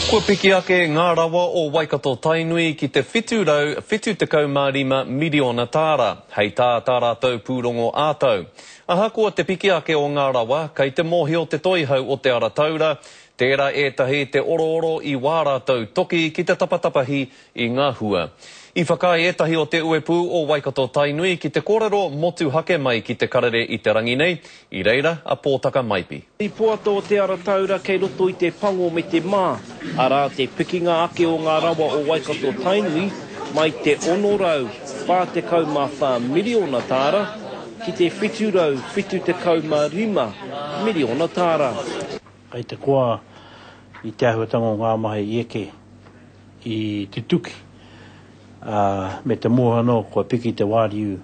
Kua piki ake ngā rawa o Waikato Tainui ki te whitu tekau mā rima miliona tāra, hei tā rātou pūrongo ātou. Aha kua te piki ake o ngā rawa, kei te mōhio te toihau o te ara taura, tērā ētahi te oro i wā rātou toki ki te tapatapahi i ngā hua. I whakai ētahi o te uepū o Waikato Tainui ki te kōrero motu hake mai ki te karere i te rangi nei, i reira a pōtaka maipi. I puato o te ara taura kei roto i te pango me te mā, arā te pikinga ake o ngā rawa o Waikato Tainui mai te 640 miliona tāra ki te 775 miliona tāra. Kei te koa i te ahuatanga o ngā mahi i eke i te tuki. Me te mōhano, kua piki te wāriu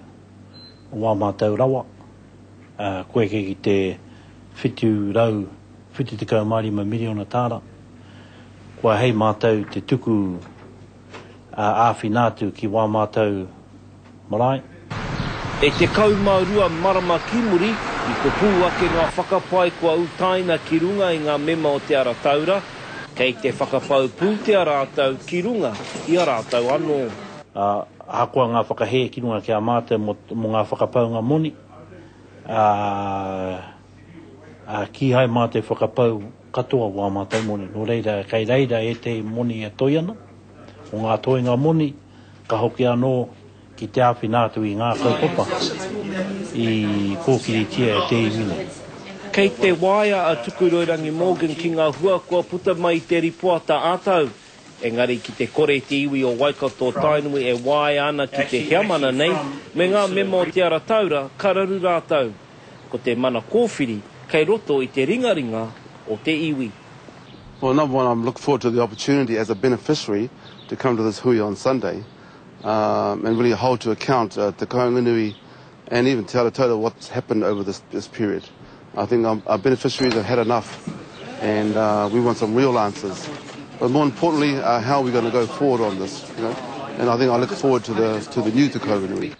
o wā mātou rawa. Koe ki te whitu tekau mārima miliona tāra. Kua hei mātou te tuku āwhinātu ki wā mātou marae. E te kaumaurua marama kimuri, i ko pū ake ngā whakapai kua utaina ki runga i ngā mema o te ara taura, kei te whakapau pū te ara rātou ki runga i a rātou anō. Hakoa ngā whakahe ki runga ki a mātou mo ngā whakapau ngā moni. Ki hai mātou whakapau katoa wā mātou moni. No reira, kei reira e te moni e toiana. O ngā toinga moni, ka hoki anō ki te āwhinātu i ngā kaupapa. I kōkiritia e te iwina. Kei te waia a Tukuroirangi Morgan ki ngā hua kua puta mai te ripoata ātau. Engari ki te kore te iwi o Waikato Tainui e waia ana ki te heamana nei, me ngā memo o te ara taura, kararu rātau. Ko te mana kōwhiri, kei roto i te ringaringa o te iwi. Well, number one, I'm looking forward to the opportunity as a beneficiary to come to this hui on Sunday and really hold to account Te Kaunganui and even Te Aratau what's happened over this period. I think our beneficiaries have had enough and we want some real answers. But more importantly, how are we going to go forward on this? You know? And I think I look forward to the new Te Kaunganui.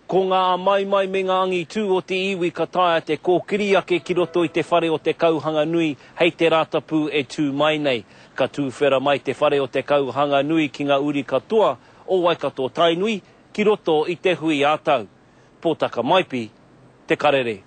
Ko ngā mai me ngā angi tū o te iwi ka taia te kōkiri ake ki roto i te whare o te kauhanga nui, hei te rātapu e tū mai nei. Ka tūwhera mai te whare o te kauhanga nui ki ngā uri katoa o Waikato Tainui ki roto i te hui ātau. Pōtaka maipi, te karere.